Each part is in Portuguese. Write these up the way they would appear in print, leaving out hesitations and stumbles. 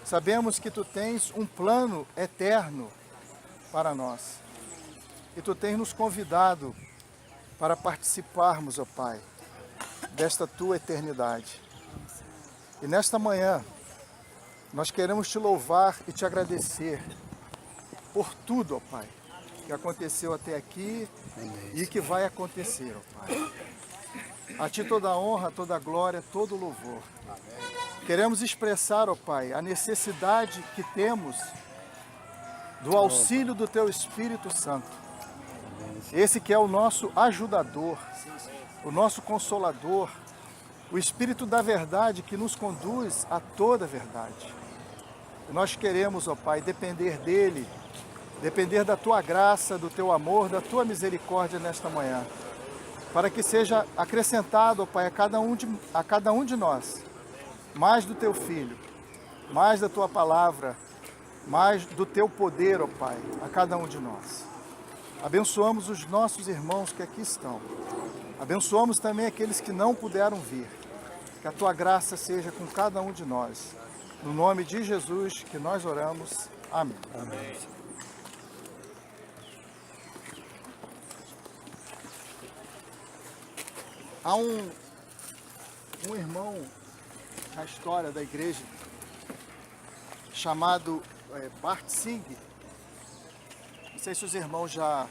Sabemos que Tu tens um plano eterno para nós. E Tu tens nos convidado para participarmos, ó Pai, desta Tua eternidade. E nesta manhã, nós queremos Te louvar e Te agradecer por tudo, ó Pai, que aconteceu até aqui e que vai acontecer, ó Pai. A Ti toda a honra, toda a glória, todo o louvor. Queremos expressar, ó Pai, a necessidade que temos do auxílio do Teu Espírito Santo. Esse que é o nosso ajudador, o nosso consolador, o Espírito da verdade que nos conduz a toda a verdade. Nós queremos, ó Pai, depender dEle, depender da Tua graça, do Teu amor, da Tua misericórdia nesta manhã, para que seja acrescentado, ó Pai, a cada um de nós, mais do Teu Filho, mais da Tua palavra, mais do Teu poder, ó Pai, a cada um de nós. Abençoamos os nossos irmãos que aqui estão. Abençoamos também aqueles que não puderam vir. Que a Tua graça seja com cada um de nós. No nome de Jesus que nós oramos. Amém. Amém. Há um irmão na história da igreja chamado Bart Singh. Não sei se os irmãos já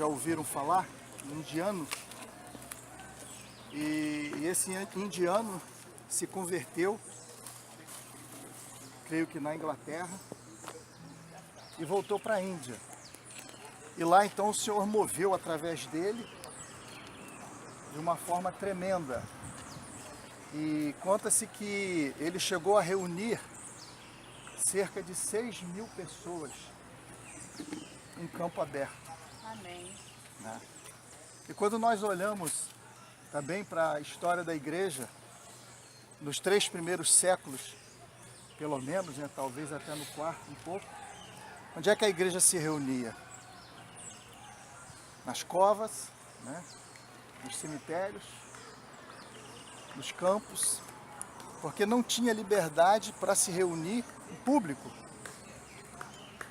ouviram falar, um indiano. E esse indiano se converteu, creio que na Inglaterra, e voltou para a Índia. E lá então o Senhor moveu através dele de uma forma tremenda. E conta-se que ele chegou a reunir cerca de 6.000 pessoas em campo aberto. Amém. Né? E quando nós olhamos também para a história da igreja, nos 3 primeiros séculos, pelo menos, né, talvez até no 4º um pouco, onde é que a igreja se reunia? Nas covas, né, nos cemitérios, nos campos, porque não tinha liberdade para se reunir em público.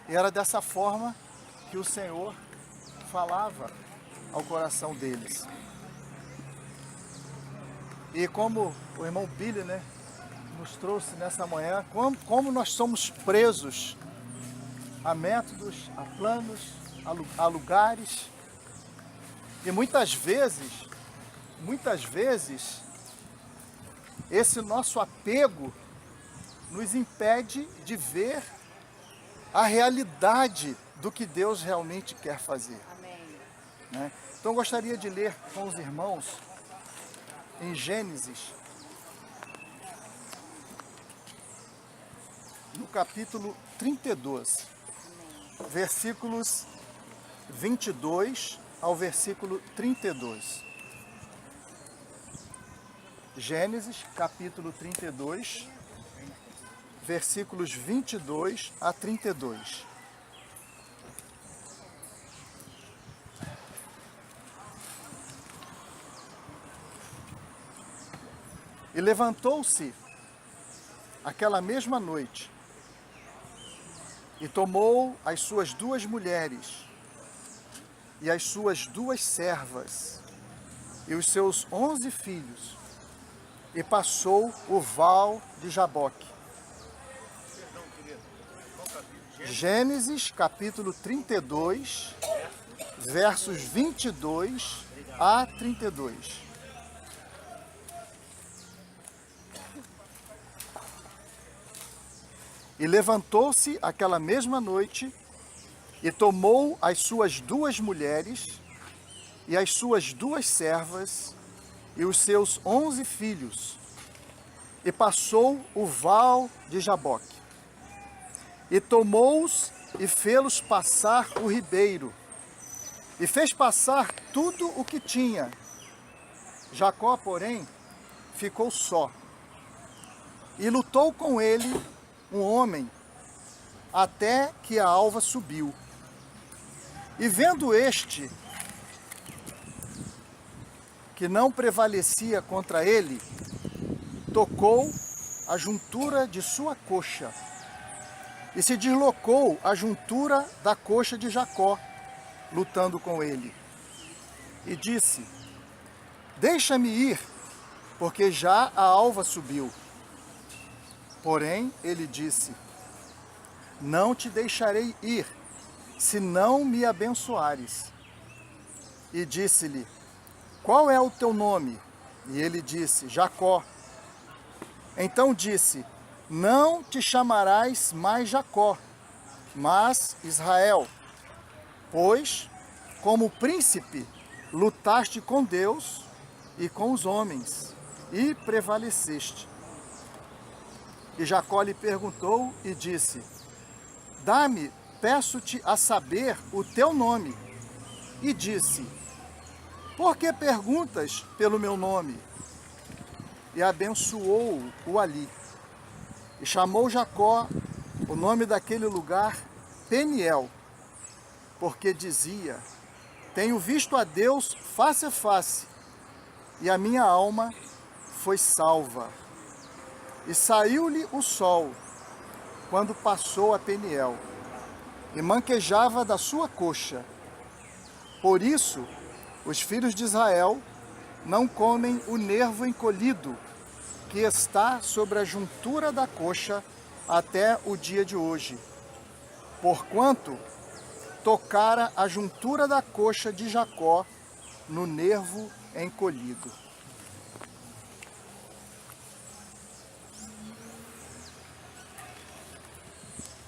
E era dessa forma que o Senhor falava ao coração deles. E como o irmão Billy, né, nos trouxe nessa manhã, como nós somos presos a métodos, a planos, a lugares. E muitas vezes, esse nosso apego nos impede de ver a realidade do que Deus realmente quer fazer. Amém. Né? Então eu gostaria de ler com os irmãos em Gênesis, no capítulo 32, versículos 22 ao versículo 32. Gênesis, capítulo 32, versículos 22 a 32. E levantou-se aquela mesma noite e tomou as suas 2 mulheres e as suas 2 servas e os seus 11 filhos e passou o val de Jaboque. Gênesis capítulo 32, versos 22 a 32. E levantou-se aquela mesma noite e tomou as suas 2 mulheres e as suas 2 servas e os seus 11 filhos e passou o val de Jaboque. E tomou-os e fê-los passar o ribeiro e fez passar tudo o que tinha. Jacó, porém, ficou só e lutou com ele um homem, até que a alva subiu. E vendo este, que não prevalecia contra ele, tocou a juntura de sua coxa e se deslocou a juntura da coxa de Jacó, lutando com ele. E disse: deixa-me ir, porque já a alva subiu. Porém, ele disse: não te deixarei ir, se não me abençoares. E disse-lhe: qual é o teu nome? E ele disse: Jacó. Então disse: não te chamarás mais Jacó, mas Israel, pois, como príncipe, lutaste com Deus e com os homens, e prevaleceste. E Jacó lhe perguntou e disse: dá-me, peço-te a saber o teu nome. E disse: por que perguntas pelo meu nome? E abençoou-o ali. E chamou Jacó o nome daquele lugar Peniel, porque dizia: tenho visto a Deus face a face, e a minha alma foi salva. E saiu-lhe o sol, quando passou a Peniel, e manquejava da sua coxa. Por isso, os filhos de Israel não comem o nervo encolhido, que está sobre a juntura da coxa até o dia de hoje, porquanto tocara a juntura da coxa de Jacó no nervo encolhido.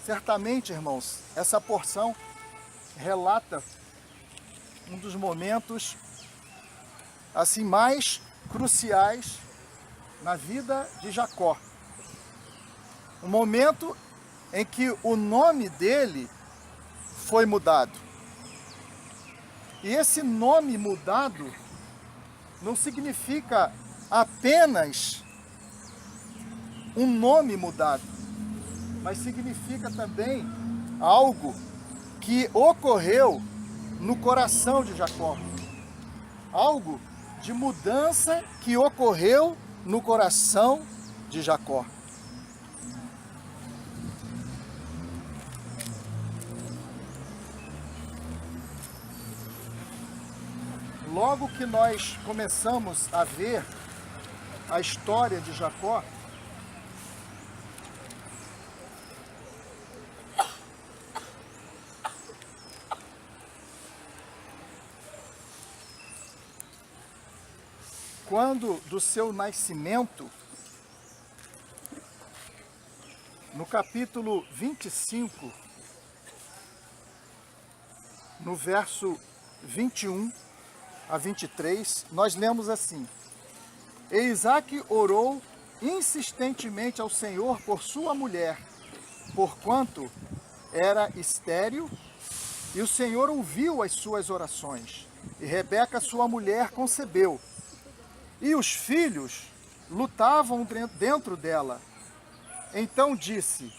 Certamente, irmãos, essa porção relata um dos momentos assim mais cruciais na vida de Jacó. Um momento em que o nome dele foi mudado. E esse nome mudado não significa apenas um nome mudado, mas significa também algo que ocorreu no coração de Jacó. Algo de mudança que ocorreu no coração de Jacó. Logo que nós começamos a ver a história de Jacó, quando do seu nascimento, no capítulo 25, no verso 21 a 23, nós lemos assim: E Isaque orou insistentemente ao Senhor por sua mulher, porquanto era estéril, e o Senhor ouviu as suas orações. E Rebeca, sua mulher, concebeu. E os filhos lutavam dentro dela. Então disse: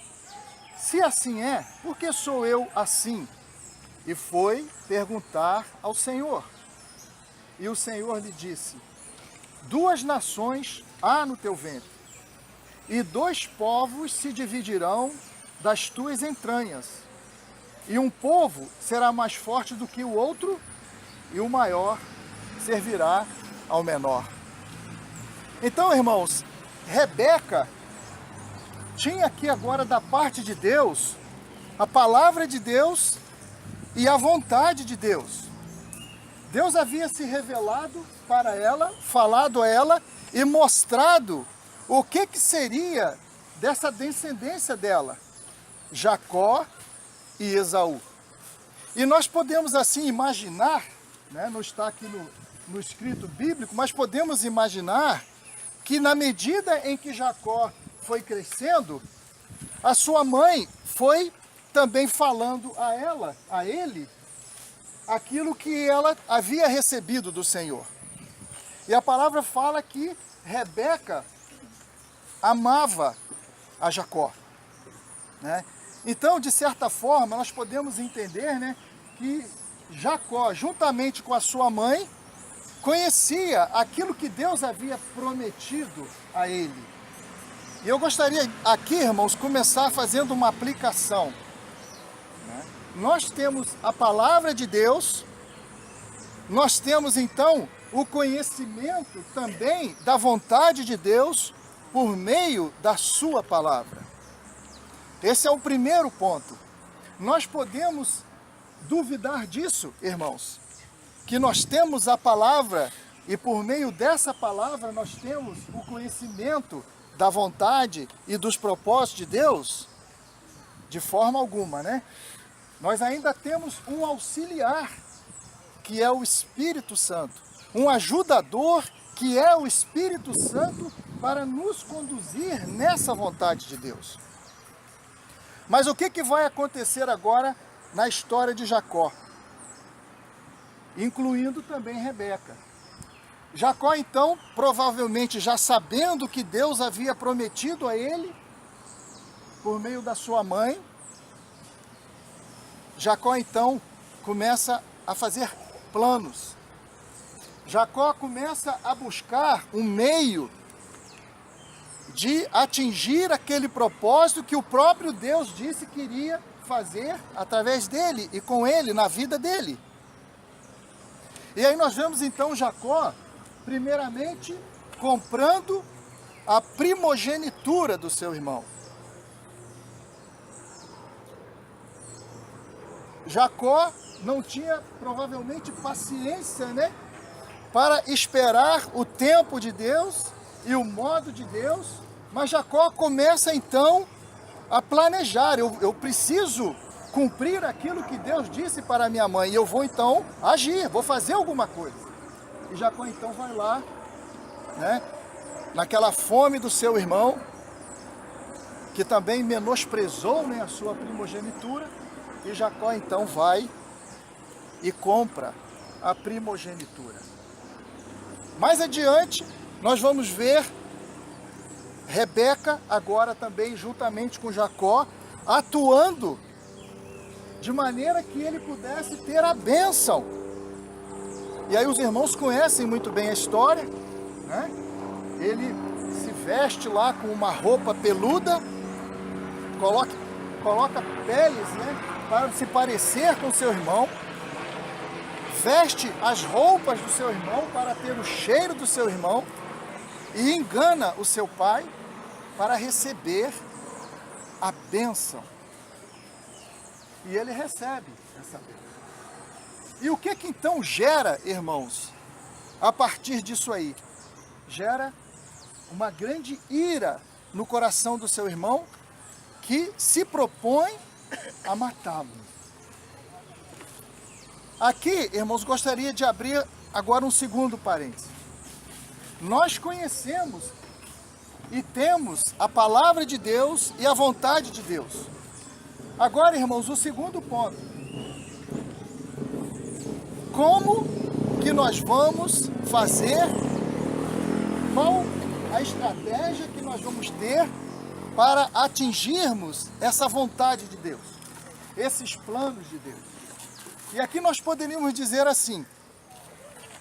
se assim é, por que sou eu assim? E foi perguntar ao Senhor. E o Senhor lhe disse: 2 nações há no teu ventre, e 2 povos se dividirão das tuas entranhas. E um povo será mais forte do que o outro, e o maior servirá ao menor. Então, irmãos, Rebeca tinha aqui agora da parte de Deus a palavra de Deus e a vontade de Deus. Deus havia se revelado para ela, falado a ela e mostrado o que seria dessa descendência dela, Jacó e Esaú. E nós podemos assim imaginar, né, não está aqui no escrito bíblico, mas podemos imaginar que na medida em que Jacó foi crescendo, a sua mãe foi também falando a ele, aquilo que ela havia recebido do Senhor. E a palavra fala que Rebeca amava a Jacó, né? Então, de certa forma, nós podemos entender, né, que Jacó, juntamente com a sua mãe, conhecia aquilo que Deus havia prometido a ele. E eu gostaria aqui, irmãos, começar fazendo uma aplicação. Nós temos a palavra de Deus, nós temos então o conhecimento também da vontade de Deus por meio da sua palavra. Esse é o primeiro ponto. Nós podemos duvidar disso, irmãos, que nós temos a palavra e por meio dessa palavra nós temos o conhecimento da vontade e dos propósitos de Deus? De forma alguma, né? Nós ainda temos um auxiliar, que é o Espírito Santo. Um ajudador, que é o Espírito Santo, para nos conduzir nessa vontade de Deus. Mas o que vai acontecer agora na história de Jacó? Incluindo também Rebeca. Jacó, então, provavelmente já sabendo que Deus havia prometido a ele, por meio da sua mãe, Jacó, então, começa a fazer planos. Jacó começa a buscar um meio de atingir aquele propósito que o próprio Deus disse que iria fazer através dele e com ele, na vida dele. E aí nós vemos, então, Jacó, primeiramente, comprando a primogenitura do seu irmão. Jacó não tinha provavelmente paciência, né, para esperar o tempo de Deus e o modo de Deus, mas Jacó começa então a planejar. Eu preciso cumprir aquilo que Deus disse para minha mãe, e eu vou então agir, vou fazer alguma coisa. E Jacó então vai lá, né, naquela fome do seu irmão, que também menosprezou, né, a sua primogenitura. E Jacó então vai e compra a primogenitura. Mais adiante, nós vamos ver Rebeca agora também juntamente com Jacó, atuando de maneira que ele pudesse ter a bênção. E aí os irmãos conhecem muito bem a história, né? Ele se veste lá com uma roupa peluda, coloca peles, né, para se parecer com seu irmão, veste as roupas do seu irmão para ter o cheiro do seu irmão e engana o seu pai para receber a bênção. E ele recebe essa bênção. E o que então gera, irmãos, a partir disso aí? Gera uma grande ira no coração do seu irmão, que se propõe a matá-lo. Aqui, irmãos, gostaria de abrir agora um segundo parênteses. Nós conhecemos e temos a palavra de Deus e a vontade de Deus. Agora, irmãos, o segundo ponto. Como que nós vamos fazer? Qual a estratégia que nós vamos ter para atingirmos essa vontade de Deus, esses planos de Deus? E aqui nós poderíamos dizer assim,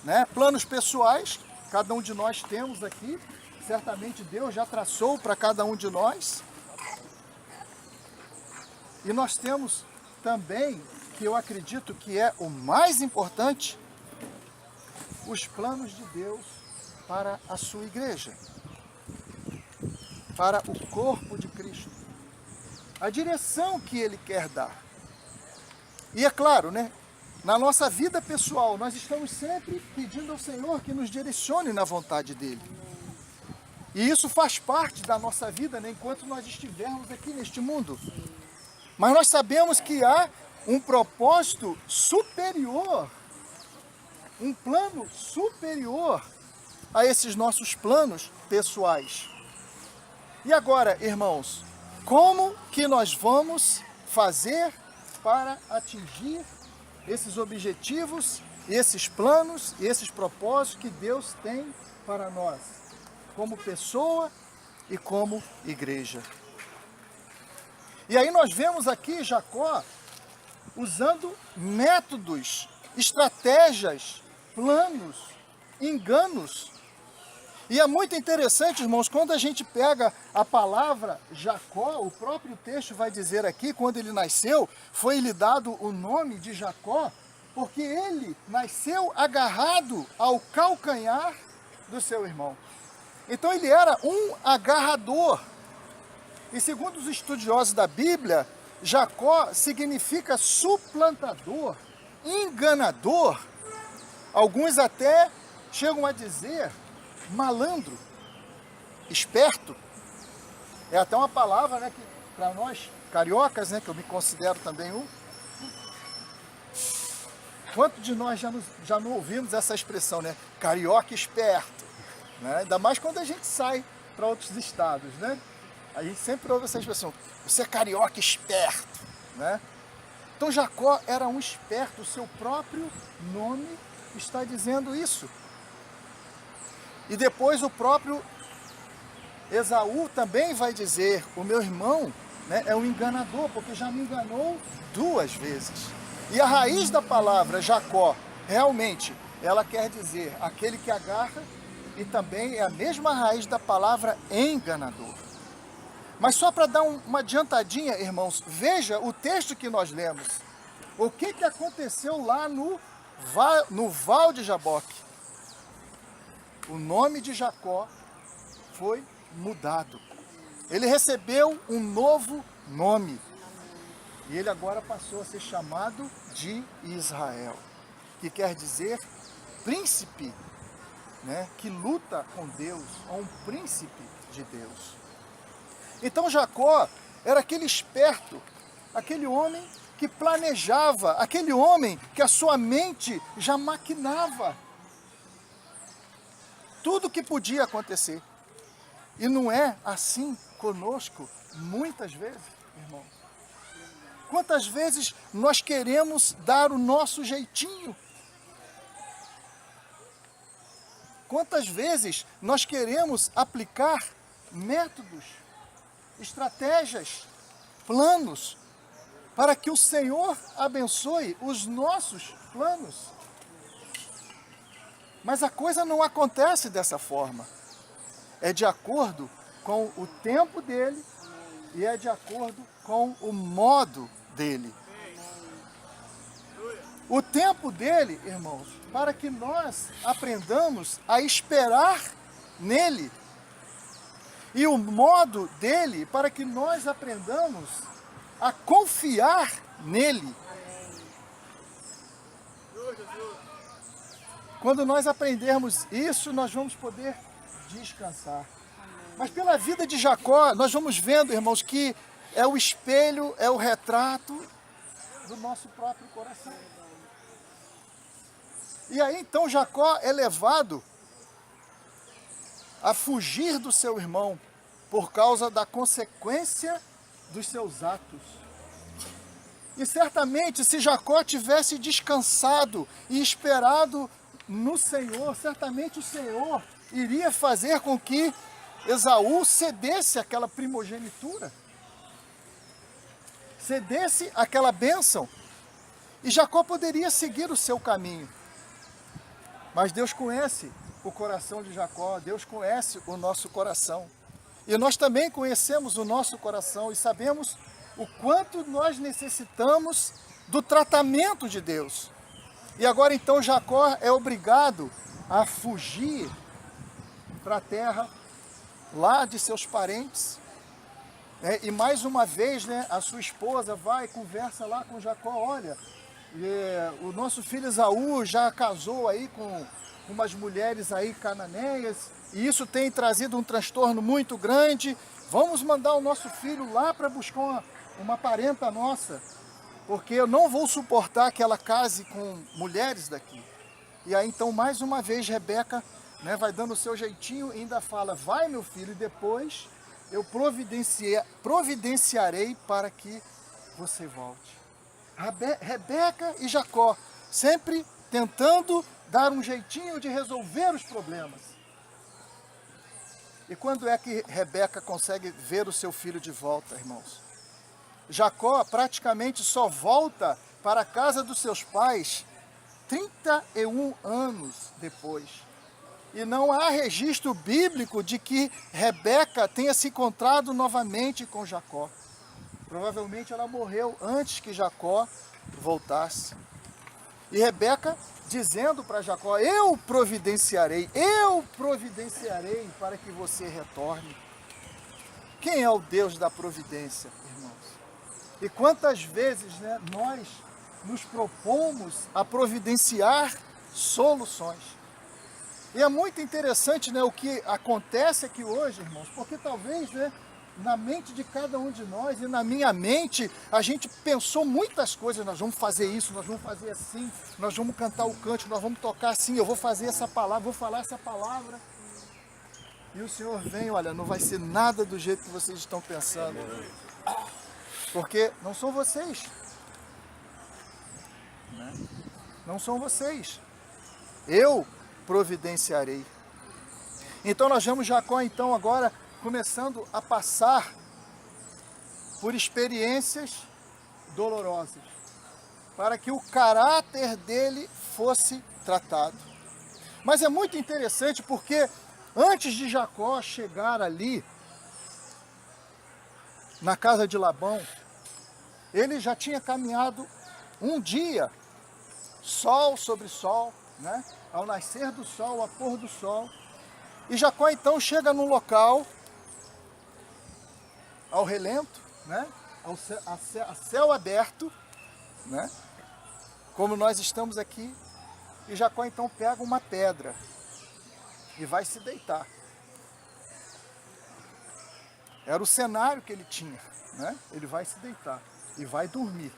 né? Planos pessoais, cada um de nós temos aqui, certamente Deus já traçou para cada um de nós. E nós temos também, que eu acredito que é o mais importante, os planos de Deus para a sua igreja, para o corpo de Cristo, a direção que Ele quer dar. E é claro, né, na nossa vida pessoal, nós estamos sempre pedindo ao Senhor que nos direcione na vontade dEle. E isso faz parte da nossa vida, né, enquanto nós estivermos aqui neste mundo. Mas nós sabemos que há um propósito superior, um plano superior a esses nossos planos pessoais. E agora, irmãos, como que nós vamos fazer para atingir esses objetivos, esses planos e esses propósitos que Deus tem para nós, como pessoa e como igreja? E aí nós vemos aqui Jacó usando métodos, estratégias, planos, enganos. E é muito interessante, irmãos, quando a gente pega a palavra Jacó, o próprio texto vai dizer aqui, quando ele nasceu, foi-lhe dado o nome de Jacó, porque ele nasceu agarrado ao calcanhar do seu irmão. Então ele era um agarrador. E segundo os estudiosos da Bíblia, Jacó significa suplantador, enganador. Alguns até chegam a dizer malandro, esperto. É até uma palavra, né, que para nós cariocas, né, que eu me considero também um. Quanto de nós já não ouvimos essa expressão, né? Carioca esperto. Né? Ainda mais quando a gente sai para outros estados, né? A gente sempre ouve essa expressão, você é carioca esperto, né? Então Jacó era um esperto, o seu próprio nome está dizendo isso. E depois o próprio Esaú também vai dizer, o meu irmão, né, é um enganador, porque já me enganou 2 vezes. E a raiz da palavra Jacó, realmente, ela quer dizer aquele que agarra, e também é a mesma raiz da palavra enganador. Mas só para dar uma adiantadinha, irmãos, veja o texto que nós lemos. O que aconteceu lá no Val de Jaboque? O nome de Jacó foi mudado. Ele recebeu um novo nome. E ele agora passou a ser chamado de Israel, que quer dizer príncipe, né, que luta com Deus, ou um príncipe de Deus. Então Jacó era aquele esperto, aquele homem que planejava, aquele homem que a sua mente já maquinava tudo que podia acontecer. E não é assim conosco muitas vezes, irmãos. Quantas vezes nós queremos dar o nosso jeitinho? Quantas vezes nós queremos aplicar métodos, estratégias, planos, para que o Senhor abençoe os nossos planos? Mas a coisa não acontece dessa forma. É de acordo com o tempo dele e é de acordo com o modo dele. O tempo dele, irmãos, para que nós aprendamos a esperar nele. E o modo dele para que nós aprendamos a confiar nele. Quando nós aprendermos isso, nós vamos poder descansar. Mas pela vida de Jacó, nós vamos vendo, irmãos, que é o espelho, é o retrato do nosso próprio coração. E aí então Jacó é levado a fugir do seu irmão por causa da consequência dos seus atos. E certamente se Jacó tivesse descansado e esperado no Senhor, certamente o Senhor iria fazer com que Esaú cedesse aquela primogenitura, cedesse aquela bênção, e Jacó poderia seguir o seu caminho. Mas Deus conhece o coração de Jacó, Deus conhece o nosso coração. E nós também conhecemos o nosso coração e sabemos o quanto nós necessitamos do tratamento de Deus. E agora então Jacó é obrigado a fugir para a terra lá de seus parentes. E mais uma vez, né, a sua esposa vai e conversa lá com Jacó, olha, o nosso filho Esaú já casou aí com umas mulheres aí cananeias, e isso tem trazido um transtorno muito grande, vamos mandar o nosso filho lá para buscar uma parenta nossa, porque eu não vou suportar que ela case com mulheres daqui. E aí então mais uma vez Rebeca, né, vai dando o seu jeitinho e ainda fala, vai meu filho, e depois eu providenciarei para que você volte. Rebeca e Jacó, sempre tentando dar um jeitinho de resolver os problemas. E quando é que Rebeca consegue ver o seu filho de volta, irmãos? Jacó praticamente só volta para a casa dos seus pais 31 anos depois. E não há registro bíblico de que Rebeca tenha se encontrado novamente com Jacó. Provavelmente ela morreu antes que Jacó voltasse. E Rebeca dizendo para Jacó, eu providenciarei para que você retorne. Quem é o Deus da providência, irmãos? E quantas vezes, né, nós nos propomos a providenciar soluções. E é muito interessante, né, o que acontece aqui hoje, irmãos, porque talvez, né, na mente de cada um de nós e na minha mente, a gente pensou muitas coisas, nós vamos fazer isso, nós vamos fazer assim, nós vamos cantar o cântico, nós vamos tocar assim, eu vou fazer essa palavra, vou falar essa palavra. E o Senhor vem, olha, não vai ser nada do jeito que vocês estão pensando. Porque não são vocês. Né? Não são vocês. Eu providenciarei. Então nós vemos Jacó então agora começando a passar por experiências dolorosas, para que o caráter dele fosse tratado. Mas é muito interessante porque antes de Jacó chegar ali, na casa de Labão, ele já tinha caminhado um dia, sol sobre sol, né? Ao nascer do sol, ao pôr do sol. E Jacó então chega num local, ao relento, né? A céu aberto, né? Como nós estamos aqui. E Jacó então pega uma pedra e vai se deitar. Era o cenário que ele tinha, né? Ele vai se deitar e vai dormir.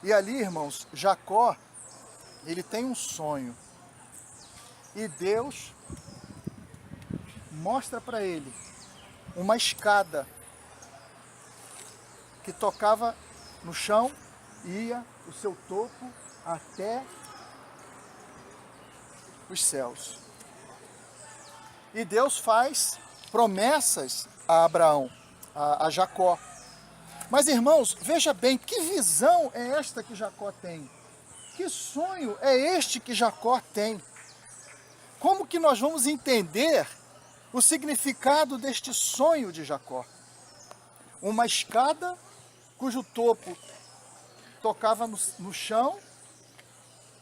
E ali, irmãos, Jacó, ele tem um sonho. E Deus mostra para ele uma escada que tocava no chão, ia o seu topo até os céus. E Deus faz promessas a Abraão, a Jacó. Mas, irmãos, veja bem, que visão é esta que Jacó tem? Que sonho é este que Jacó tem? Como que nós vamos entender o significado deste sonho de Jacó? Uma escada cujo topo tocava no chão,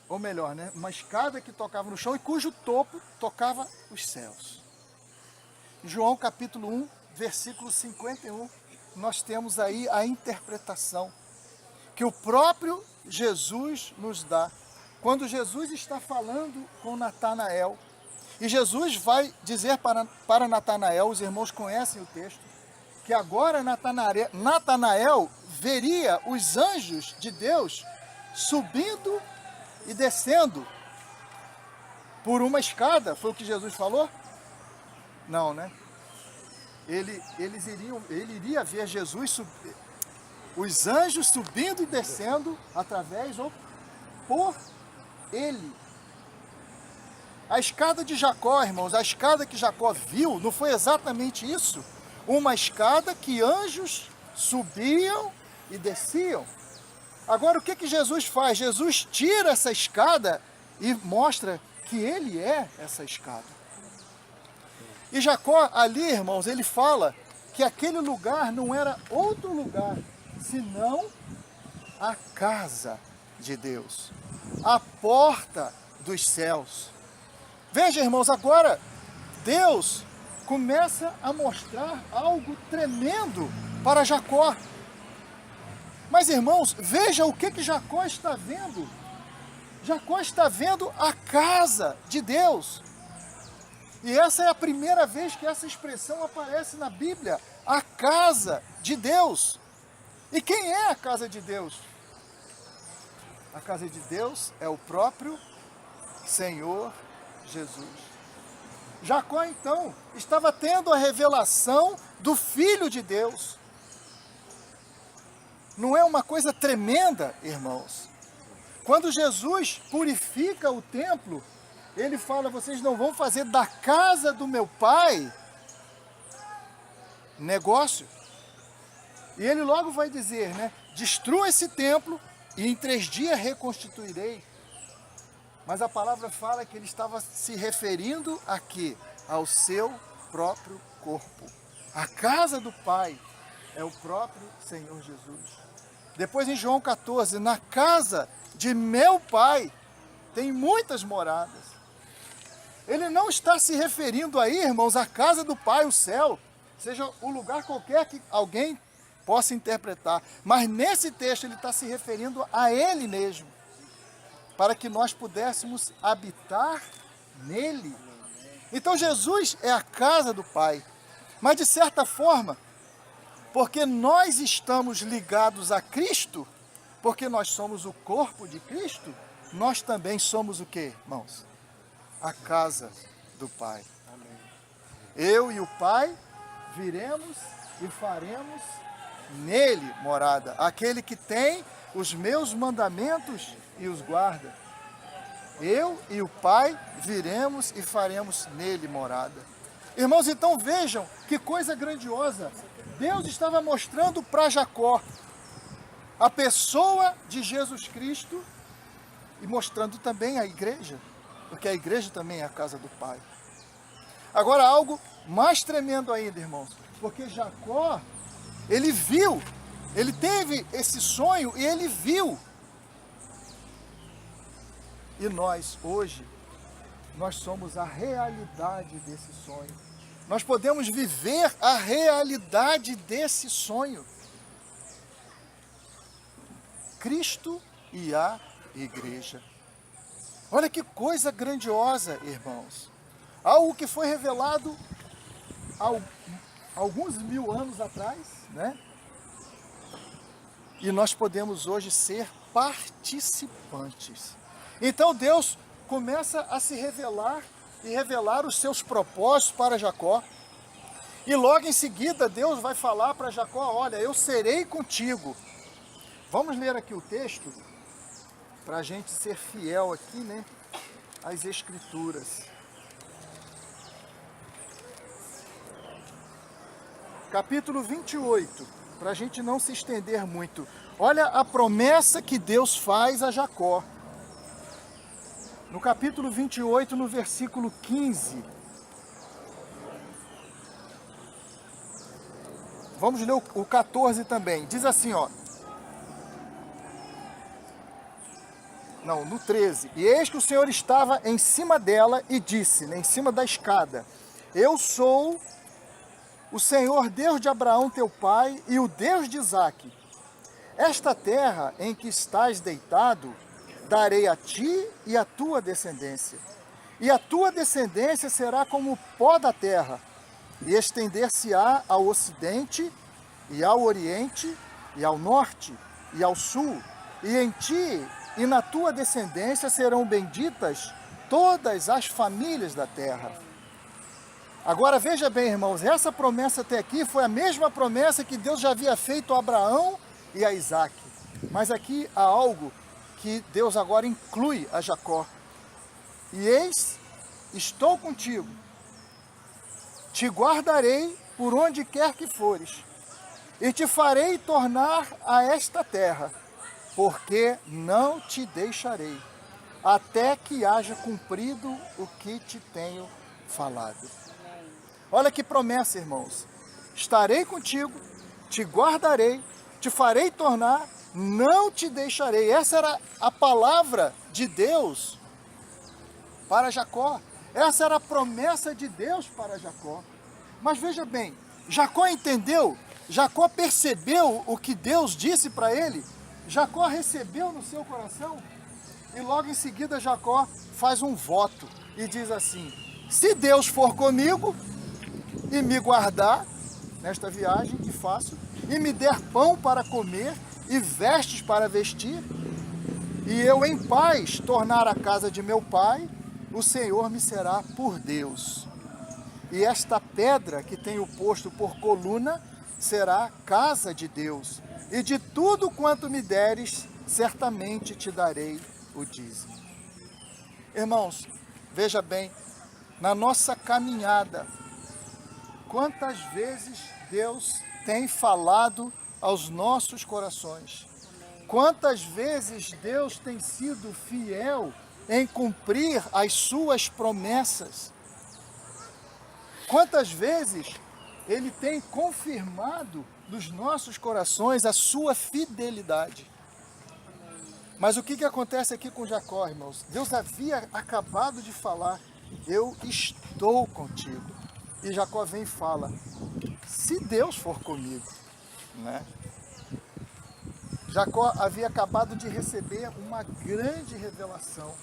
ou melhor, né? Uma escada que tocava no chão e cujo topo tocava os céus. Em João capítulo 1, versículo 51, nós temos aí a interpretação que o próprio Jesus nos dá. Quando Jesus está falando com Natanael, e Jesus vai dizer para Natanael, os irmãos conhecem o texto, que agora Natanael veria os anjos de Deus subindo e descendo por uma escada. Foi o que Jesus falou? Não, né? Ele iria ver Jesus os anjos subindo e descendo através ou por ele. A escada de Jacó, irmãos, a escada que Jacó viu, não foi exatamente isso? Uma escada que anjos subiam e desciam. Agora, o que Jesus faz? Jesus tira essa escada e mostra que ele é essa escada. E Jacó, ali, irmãos, ele fala que aquele lugar não era outro lugar, senão a casa de Deus, a porta dos céus. Veja, irmãos, agora Deus começa a mostrar algo tremendo para Jacó. Mas, irmãos, veja o que Jacó está vendo. Jacó está vendo a casa de Deus. E essa é a primeira vez que essa expressão aparece na Bíblia, a casa de Deus. E quem é a casa de Deus? A casa de Deus é o próprio Senhor Jesus. Jacó, então, estava tendo a revelação do Filho de Deus. Não é uma coisa tremenda, irmãos? Quando Jesus purifica o templo, ele fala, vocês não vão fazer da casa do meu pai negócio. E ele logo vai dizer, né? Destrua esse templo e em 3 dias reconstituirei. Mas a palavra fala que ele estava se referindo a quê? Ao seu próprio corpo. A casa do Pai é o próprio Senhor Jesus. Depois em João 14, na casa de meu Pai tem muitas moradas. Ele não está se referindo aí, irmãos, à casa do Pai, o céu, seja o lugar qualquer que alguém possa interpretar. Mas nesse texto ele está se referindo a Ele mesmo, para que nós pudéssemos habitar nele. Então Jesus é a casa do Pai, mas de certa forma, porque nós estamos ligados a Cristo, porque nós somos o corpo de Cristo, nós também somos o quê, irmãos? A casa do Pai. Amém. Eu e o Pai viremos e faremos nele morada. Aquele que tem os meus mandamentos e os guarda. Eu e o Pai viremos e faremos nele morada. Irmãos, então vejam que coisa grandiosa. Deus estava mostrando para Jacó a pessoa de Jesus Cristo e mostrando também a igreja, porque a igreja também é a casa do Pai. Agora algo mais tremendo ainda, irmãos, porque Jacó, ele viu, ele teve esse sonho e ele viu. E nós, hoje, nós somos a realidade desse sonho. Nós podemos viver a realidade desse sonho. Cristo e a igreja. Olha que coisa grandiosa, irmãos. Algo que foi revelado alguns 1000 anos atrás, né? E nós podemos hoje ser participantes. Então Deus começa a se revelar e revelar os seus propósitos para Jacó. E logo em seguida Deus vai falar para Jacó, olha, eu serei contigo. Vamos ler aqui o texto, para a gente ser fiel aqui, né, às Escrituras. Capítulo 28, para a gente não se estender muito. Olha a promessa que Deus faz a Jacó. No capítulo 28, no versículo 15. Vamos ler o 14 também. Diz assim, ó. Não, no 13. E eis que o Senhor estava em cima dela e disse, né, em cima da escada, eu sou o Senhor Deus de Abraão teu pai e o Deus de Isaque. Esta terra em que estás deitado, darei a ti e a tua descendência. E a tua descendência será como o pó da terra, e estender-se-á ao ocidente, e ao oriente, e ao norte, e ao sul. E em ti e na tua descendência serão benditas todas as famílias da terra. Agora veja bem, irmãos, essa promessa até aqui foi a mesma promessa que Deus já havia feito a Abraão e a Isaque. Mas aqui há algo que Deus agora inclui a Jacó. E eis, estou contigo, te guardarei por onde quer que fores, e te farei tornar a esta terra, porque não te deixarei, até que haja cumprido o que te tenho falado. Olha que promessa, irmãos. Estarei contigo, te guardarei, te farei tornar, não te deixarei. Essa era a palavra de Deus para Jacó. Essa era a promessa de Deus para Jacó. Mas veja bem, Jacó entendeu, Jacó percebeu o que Deus disse para ele, Jacó recebeu no seu coração e logo em seguida Jacó faz um voto e diz assim, se Deus for comigo e me guardar nesta viagem que faço, e me der pão para comer e vestes para vestir, e eu em paz tornar a casa de meu pai, o Senhor me será por Deus. E esta pedra que tenho posto por coluna será casa de Deus, e de tudo quanto me deres, certamente te darei o dízimo. Irmãos, veja bem, na nossa caminhada, quantas vezes Deus tem falado aos nossos corações? Quantas vezes Deus tem sido fiel em cumprir as suas promessas. Quantas vezes Ele tem confirmado nos nossos corações a sua fidelidade. Mas o que acontece aqui com Jacó, irmãos? Deus havia acabado de falar, eu estou contigo. E Jacó vem e fala, se Deus for comigo, né? Jacó havia acabado de receber uma grande revelação.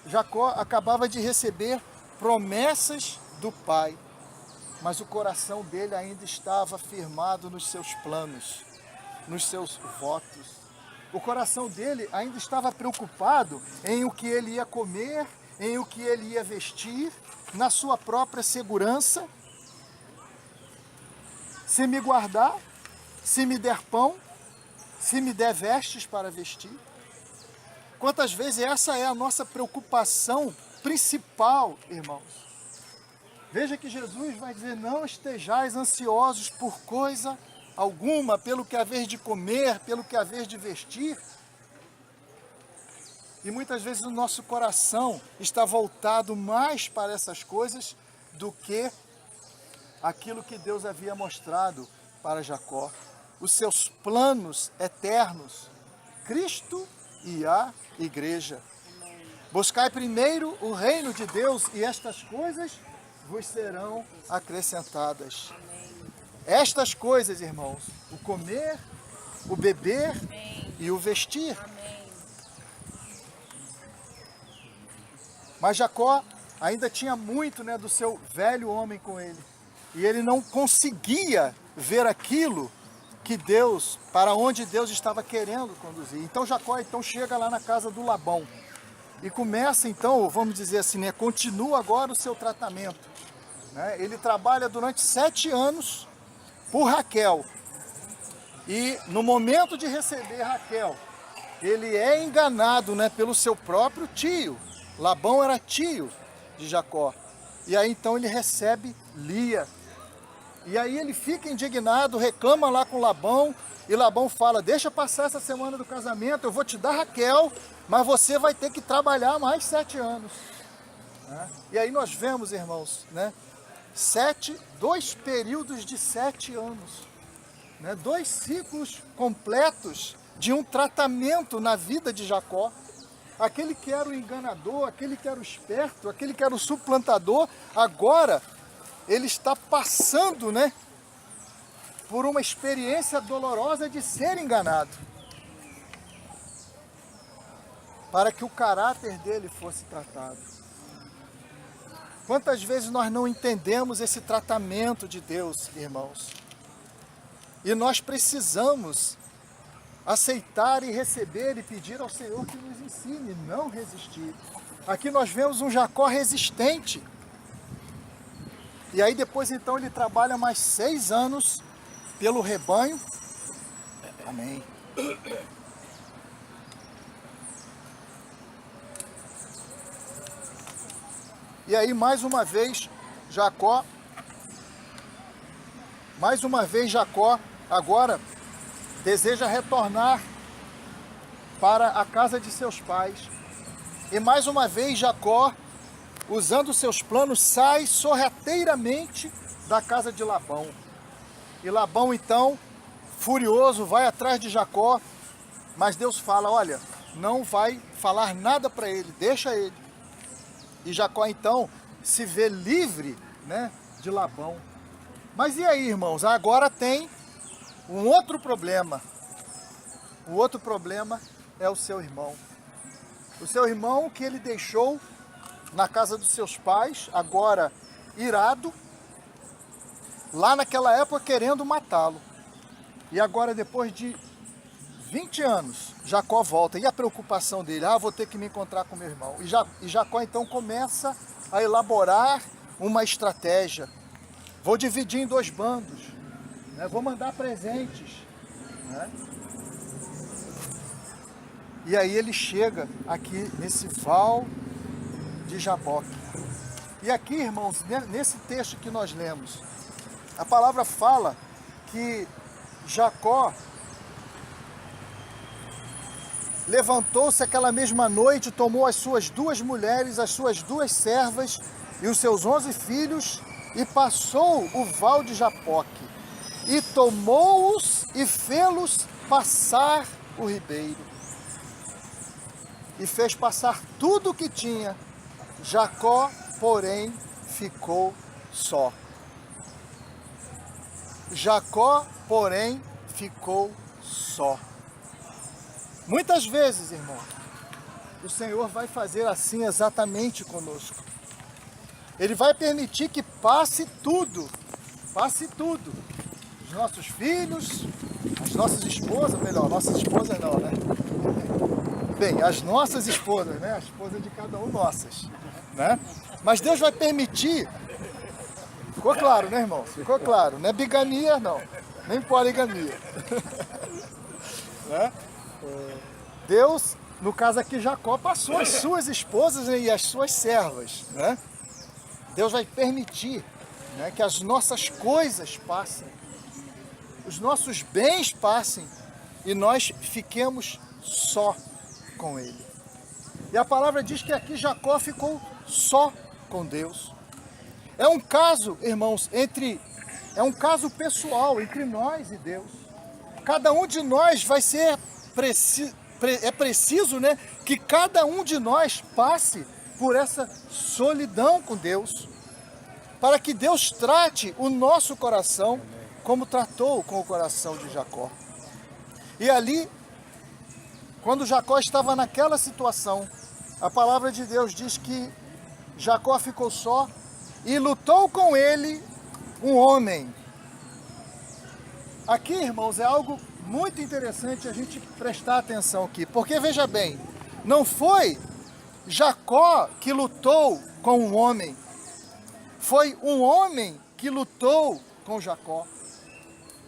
Jacó acabava de receber promessas do Pai, mas o coração dele ainda estava firmado nos seus planos, nos seus votos. O coração dele ainda estava preocupado em o que ele ia comer, em o que ele ia vestir, na sua própria segurança. Se me guardar, se me der pão, se me der vestes para vestir. Quantas vezes essa é a nossa preocupação principal, irmãos? Veja que Jesus vai dizer, não estejais ansiosos por coisa alguma, pelo que haver de comer, pelo que haver de vestir. E muitas vezes o nosso coração está voltado mais para essas coisas do que aquilo que Deus havia mostrado para Jacó. Os seus planos eternos, Cristo e a igreja. Buscai primeiro o reino de Deus e estas coisas vos serão acrescentadas. Estas coisas, irmãos, o comer, o beber e o vestir. Mas Jacó ainda tinha muito, do seu velho homem com ele. E ele não conseguia ver aquilo que Deus, para onde Deus estava querendo conduzir. Então Jacó chega lá na casa do Labão. E começa então, vamos dizer assim, continua agora o seu tratamento. Ele trabalha durante 7 anos por Raquel. E no momento de receber Raquel, ele é enganado pelo seu próprio tio. Labão era tio de Jacó. E aí então ele recebe Lia. E aí ele fica indignado, reclama lá com Labão. E Labão fala, deixa passar essa semana do casamento, eu vou te dar Raquel, mas você vai ter que trabalhar mais 7 anos. E aí nós vemos, irmãos, 2 períodos de 7 anos. 2 ciclos completos de um tratamento na vida de Jacó. Aquele que era o enganador, aquele que era o esperto, aquele que era o suplantador, agora ele está passando, por uma experiência dolorosa de ser enganado, para que o caráter dele fosse tratado. Quantas vezes nós não entendemos esse tratamento de Deus, irmãos? E nós precisamos aceitar e receber e pedir ao Senhor que nos ensine, não resistir. Aqui nós vemos um Jacó resistente. E aí depois então ele trabalha mais 6 anos pelo rebanho. Amém. E aí mais uma vez Jacó agora deseja retornar para a casa de seus pais. E mais uma vez Jacó, usando seus planos, sai sorrateiramente da casa de Labão. E Labão então, furioso, vai atrás de Jacó, mas Deus fala, olha, não vai falar nada para ele, deixa ele. E Jacó então se vê livre, de Labão. Mas e aí, irmãos? Agora tem um outro problema. O outro problema é o seu irmão. O seu irmão que ele deixou na casa dos seus pais, agora irado, lá naquela época querendo matá-lo. E agora depois de 20 anos, Jacó volta. E a preocupação dele? Vou ter que me encontrar com meu irmão. E Jacó então começa a elaborar uma estratégia. Vou dividir em 2 bandos. Vou mandar presentes. E aí ele chega aqui nesse val de Jaboque. E aqui, irmãos, nesse texto que nós lemos, a palavra fala que Jacó levantou-se aquela mesma noite, tomou as suas 2 mulheres, as suas 2 servas e os seus 11 filhos e passou o val de Jaboque e tomou-os e fê-los passar o ribeiro. E fez passar tudo o que tinha. Jacó, porém, ficou só. Jacó, porém, ficou só. Muitas vezes, irmão, o Senhor vai fazer assim exatamente conosco. Ele vai permitir que passe tudo. Passe tudo. Os nossos filhos, as nossas esposas, melhor, nossas esposas não, né? Bem, as nossas esposas, né? A esposa de cada um nossas, né? Mas Deus vai permitir. Ficou claro, né, irmão? Ficou claro. Não é bigamia, não. Nem poligamia. Né? Deus, no caso aqui, Jacó passou as suas esposas e as suas servas, né? Deus vai permitir, né, que as nossas coisas passem, os nossos bens passem e nós fiquemos só com Ele. E a palavra diz que aqui Jacó ficou só com Deus. É um caso, irmãos, é um caso pessoal entre nós e Deus. Cada um de nós vai ser preciso, né, que cada um de nós passe por essa solidão com Deus, para que Deus trate o nosso coração como tratou com o coração de Jacó. E ali, quando Jacó estava naquela situação, a palavra de Deus diz que Jacó ficou só e lutou com ele um homem. Aqui, irmãos, é algo muito interessante a gente prestar atenção aqui, porque veja bem, não foi Jacó que lutou com um homem, foi um homem que lutou com Jacó.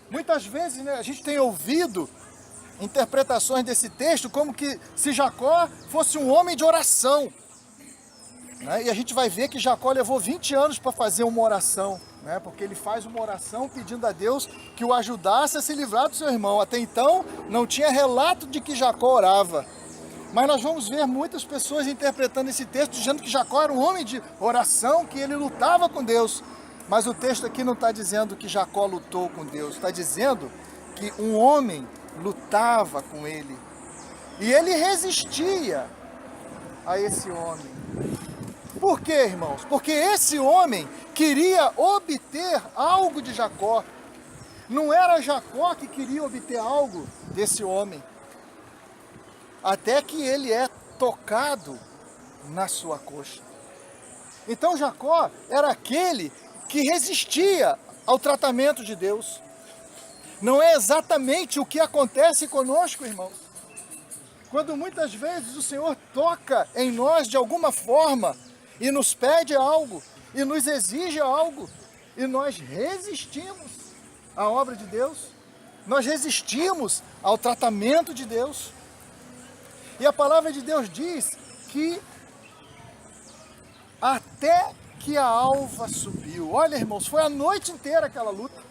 Muitas vezes, né, a gente tem ouvido interpretações desse texto como que se Jacó fosse um homem de oração, né? E a gente vai ver que Jacó levou 20 anos para fazer uma oração, né? Porque ele faz uma oração pedindo a Deus que o ajudasse a se livrar do seu irmão. Até então não tinha relato de que Jacó orava, mas nós vamos ver muitas pessoas interpretando esse texto dizendo que Jacó era um homem de oração, que ele lutava com Deus. Mas o texto aqui não está dizendo que Jacó lutou com Deus, está dizendo que um homem lutava com ele. E ele resistia a esse homem. Por quê, irmãos? Porque esse homem queria obter algo de Jacó. Não era Jacó que queria obter algo desse homem. Até que ele é tocado na sua coxa. Então Jacó era aquele que resistia ao tratamento de Deus. Não é exatamente o que acontece conosco, irmãos. Quando muitas vezes o Senhor toca em nós de alguma forma e nos pede algo, e nos exige algo, e nós resistimos à obra de Deus, nós resistimos ao tratamento de Deus. E a palavra de Deus diz que até que a alva subiu. Olha, irmãos, foi a noite inteira aquela luta.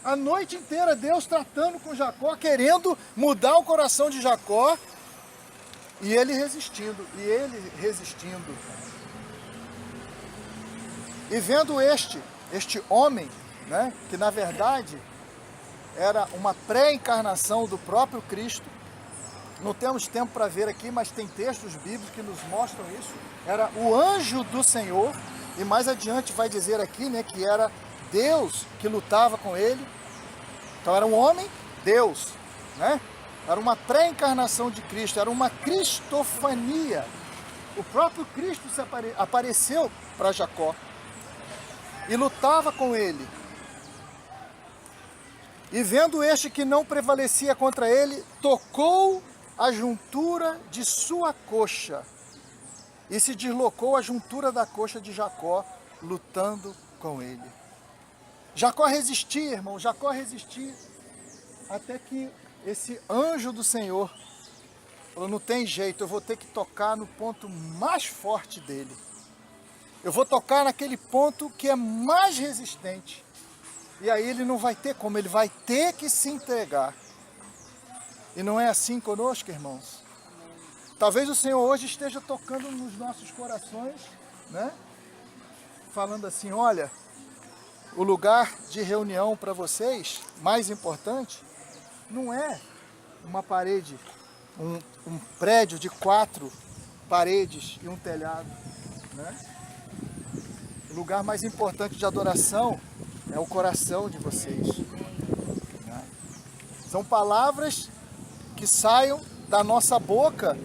A noite inteira Deus tratando com Jacó, querendo mudar o coração de Jacó, e ele resistindo, E vendo este homem, né, que na verdade era uma pré-encarnação do próprio Cristo. Não temos tempo para ver aqui, mas tem textos bíblicos que nos mostram isso. Era o anjo do Senhor, e mais adiante vai dizer aqui, né, que era Deus que lutava com ele. Então era um homem, Deus, né? Era uma pré-encarnação de Cristo, era uma cristofania. O próprio Cristo apareceu para Jacó e lutava com ele. E vendo este que não prevalecia contra ele, tocou a juntura de sua coxa e se deslocou a juntura da coxa de Jacó, lutando com ele. Jacó resistia, irmão, Jacó resistia, até que esse anjo do Senhor falou: não tem jeito, eu vou ter que tocar no ponto mais forte dele. Eu vou tocar naquele ponto que é mais resistente. E aí ele não vai ter como, ele vai ter que se entregar. E não é assim conosco, irmãos? Talvez o Senhor hoje esteja tocando nos nossos corações, né? Falando assim, olha, o lugar de reunião para vocês, mais importante, não é uma parede, um prédio de 4 paredes e um telhado, né? O lugar mais importante de adoração é o coração de vocês, né? São palavras que saiam da nossa boca,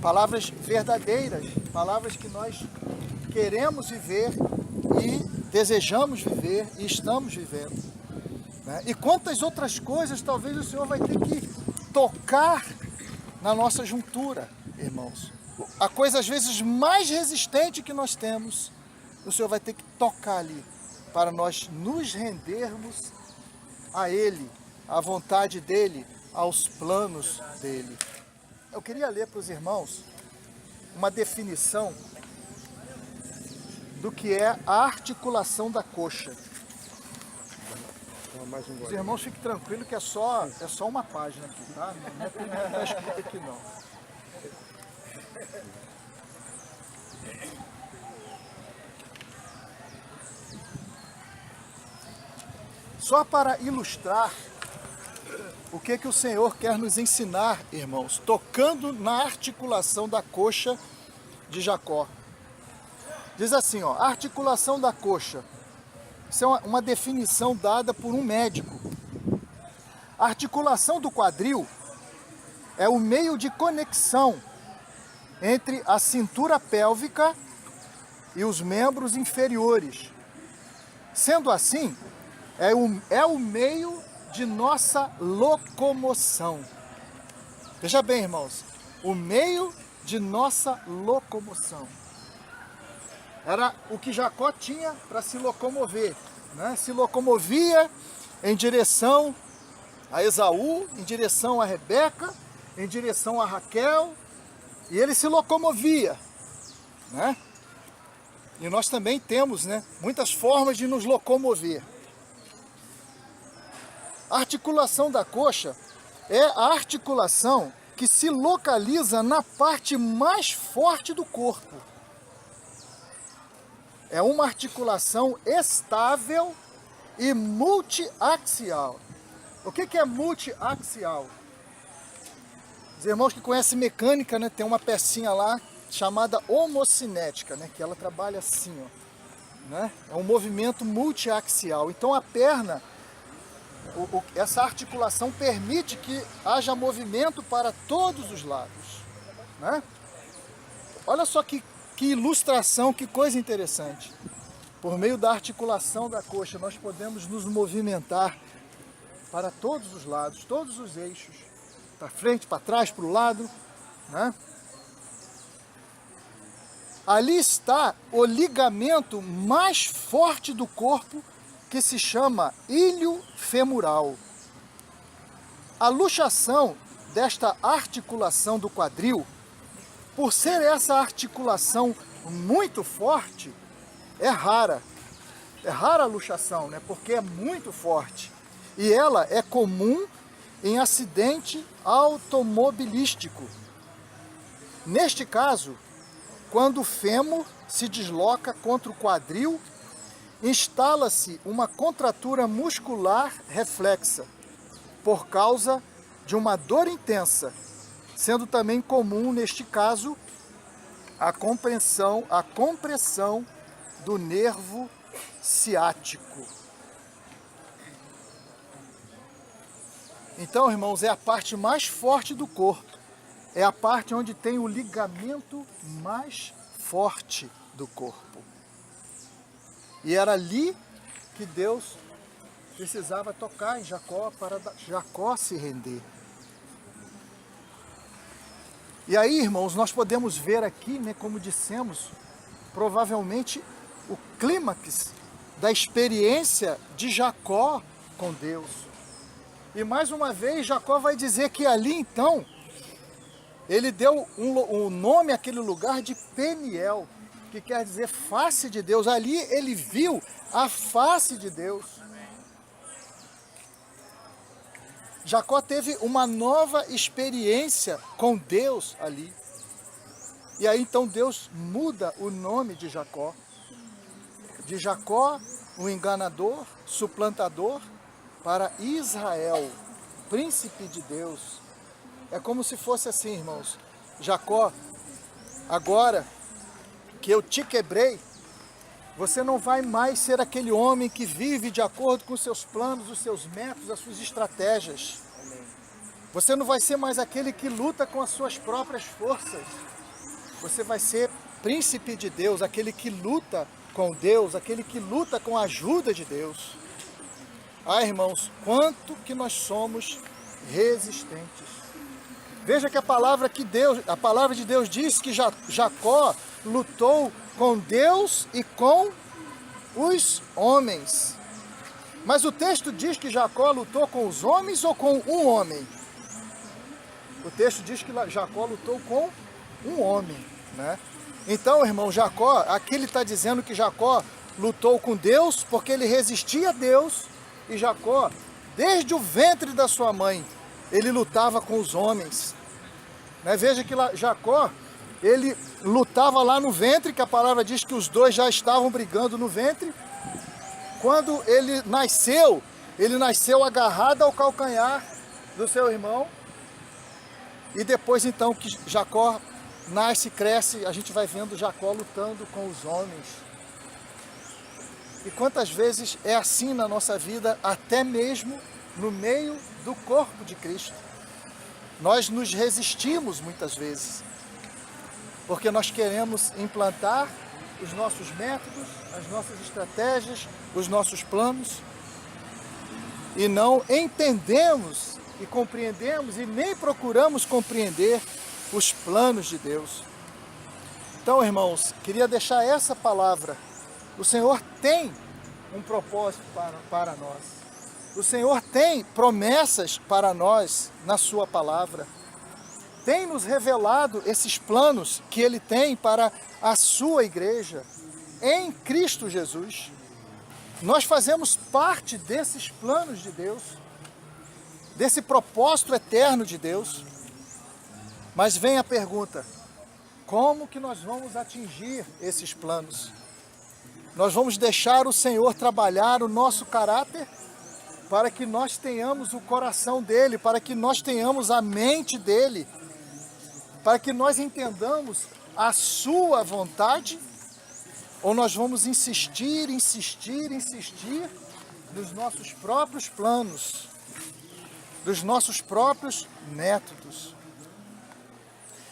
palavras verdadeiras, palavras que nós queremos viver e desejamos viver e estamos vivendo, né? E quantas outras coisas talvez o Senhor vai ter que tocar na nossa juntura, irmãos. A coisa às vezes mais resistente que nós temos, o Senhor vai ter que tocar ali, para nós nos rendermos a Ele, à vontade dEle, aos planos dEle. Eu queria ler para os irmãos uma definição do que é a articulação da coxa. Os irmãos fiquem tranquilos que é só uma página aqui, tá? Não é tudo que está escrito aqui não. Só para ilustrar o que o Senhor quer nos ensinar, irmãos, tocando na articulação da coxa de Jacó. Diz assim, ó, articulação da coxa. Isso é uma definição dada por um médico. A articulação do quadril é o meio de conexão entre a cintura pélvica e os membros inferiores. Sendo assim, é o meio de nossa locomoção. Veja bem, irmãos, o meio de nossa locomoção. Era o que Jacó tinha para se locomover, né? Se locomovia em direção a Esaú, em direção a Rebeca, em direção a Raquel, e ele se locomovia, né? E nós também temos, né, muitas formas de nos locomover. A articulação da coxa é a articulação que se localiza na parte mais forte do corpo. É uma articulação estável e multiaxial. O que é multiaxial? Os irmãos que conhecem mecânica, né, tem uma pecinha lá chamada homocinética, né, que ela trabalha assim, ó, né? É um movimento multiaxial. Então a perna, essa articulação permite que haja movimento para todos os lados, né? Olha só que ilustração, que coisa interessante. Por meio da articulação da coxa, nós podemos nos movimentar para todos os lados, todos os eixos, para frente, para trás, para o lado, né? Ali está o ligamento mais forte do corpo, que se chama ilho femoral. A luxação desta articulação do quadril, por ser essa articulação muito forte, é rara. É rara a luxação, né? Porque é muito forte. E ela é comum em acidente automobilístico. Neste caso, quando o fêmur se desloca contra o quadril, instala-se uma contratura muscular reflexa, por causa de uma dor intensa, sendo também comum, neste caso, a compressão do nervo ciático. Então, irmãos, é a parte mais forte do corpo. É a parte onde tem o ligamento mais forte do corpo. E era ali que Deus precisava tocar em Jacó para Jacó se render. E aí, irmãos, nós podemos ver aqui, né, como dissemos, provavelmente o clímax da experiência de Jacó com Deus. E mais uma vez, Jacó vai dizer que ali então, ele deu um nome àquele lugar de Peniel, que quer dizer face de Deus. Ali ele viu a face de Deus. Jacó teve uma nova experiência com Deus ali. E aí então Deus muda o nome de Jacó. De Jacó, o enganador, suplantador, para Israel, príncipe de Deus. É como se fosse assim, irmãos. Jacó, agora que eu te quebrei, você não vai mais ser aquele homem que vive de acordo com os seus planos, os seus métodos, as suas estratégias. Você não vai ser mais aquele que luta com as suas próprias forças. Você vai ser príncipe de Deus, aquele que luta com Deus, aquele que luta com a ajuda de Deus. Ah, irmãos, quanto que nós somos resistentes. Veja que a palavra de Deus diz que Jacó lutou com Deus e com os homens. Mas o texto diz que Jacó lutou com os homens ou com um homem? O texto diz que Jacó lutou com um homem, né? Então, irmão, Jacó, aqui ele está dizendo que Jacó lutou com Deus porque ele resistia a Deus, e Jacó, desde o ventre da sua mãe, ele lutava com os homens. Né? Veja que Jacó, ele lutava lá no ventre, que a palavra diz que os dois já estavam brigando no ventre. Quando ele nasceu agarrado ao calcanhar do seu irmão. E depois então que Jacó nasce, cresce, a gente vai vendo Jacó lutando com os homens. E quantas vezes é assim na nossa vida, até mesmo no meio do corpo de Cristo. Nós nos resistimos muitas vezes, porque nós queremos implantar os nossos métodos, as nossas estratégias, os nossos planos, e não entendemos e compreendemos e nem procuramos compreender os planos de Deus. Então, irmãos, queria deixar essa palavra. O Senhor tem um propósito para nós. O Senhor tem promessas para nós na sua palavra. Tem nos revelado esses planos que Ele tem para a sua igreja em Cristo Jesus. Nós fazemos parte desses planos de Deus, desse propósito eterno de Deus. Mas vem a pergunta: como que nós vamos atingir esses planos? Nós vamos deixar o Senhor trabalhar o nosso caráter para que nós tenhamos o coração dEle, para que nós tenhamos a mente dEle, para que nós entendamos a sua vontade? Ou nós vamos insistir nos nossos próprios planos, dos nossos próprios métodos?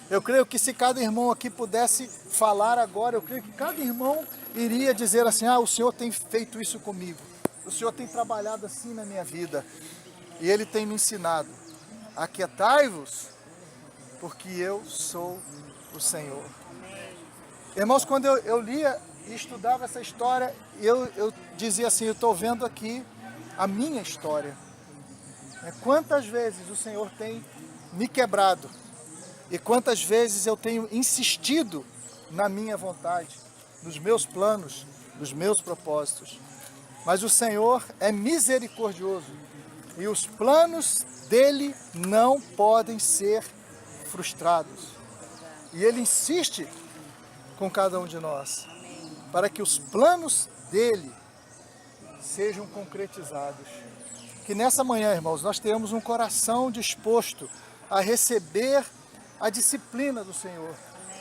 Eu creio que se cada irmão aqui pudesse falar agora, eu creio que cada irmão iria dizer assim: o Senhor tem feito isso comigo, o Senhor tem trabalhado assim na minha vida, e Ele tem me ensinado: aquietai-vos, porque eu sou o Senhor. Irmãos, quando eu lia e estudava essa história, eu dizia assim: eu estou vendo aqui a minha história. Quantas vezes o Senhor tem me quebrado, e quantas vezes eu tenho insistido na minha vontade, nos meus planos, nos meus propósitos. Mas o Senhor é misericordioso, e os planos dEle não podem ser frustrados. E Ele insiste com cada um de nós, para que os planos dEle sejam concretizados. Que nessa manhã, irmãos, nós tenhamos um coração disposto a receber a disciplina do Senhor,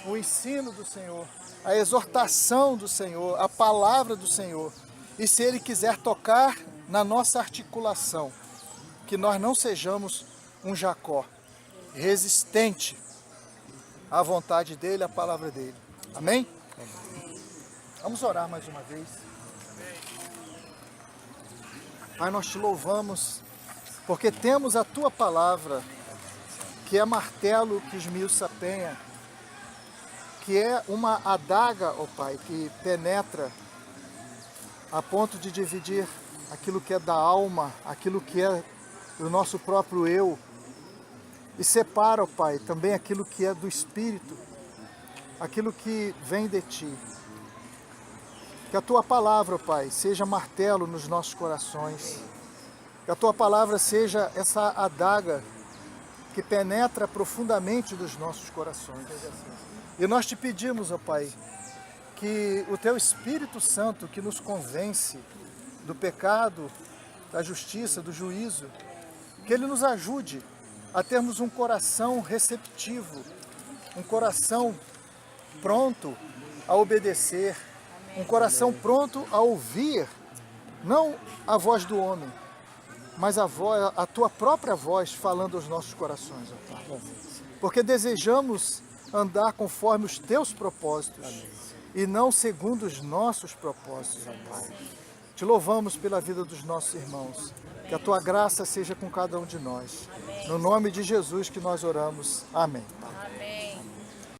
o ensino do Senhor, a exortação do Senhor, a palavra do Senhor. E se Ele quiser tocar na nossa articulação, que nós não sejamos um Jacó, resistente à vontade dEle, à palavra dEle. Amém? Vamos orar mais uma vez. Pai, nós te louvamos, porque temos a Tua palavra, que é martelo que esmiuça a penha, que é uma adaga, ó Pai, que penetra a ponto de dividir aquilo que é da alma, aquilo que é do nosso próprio eu, e separa, ó Pai, também aquilo que é do Espírito, aquilo que vem de Ti. Que a Tua palavra, ó Pai, seja martelo nos nossos corações, que a Tua palavra seja essa adaga que penetra profundamente dos nossos corações. E nós te pedimos, ó Pai, que o Teu Espírito Santo, que nos convence do pecado, da justiça, do juízo, que Ele nos ajude a termos um coração receptivo, um coração pronto a obedecer, um coração pronto a ouvir, não a voz do homem, mas a Tua própria voz falando aos nossos corações, ó Pai. Porque desejamos andar conforme os Teus propósitos e não segundo os nossos propósitos, ó Pai. Te louvamos pela vida dos nossos irmãos. Que a Tua graça seja com cada um de nós. No nome de Jesus que nós oramos. Amém.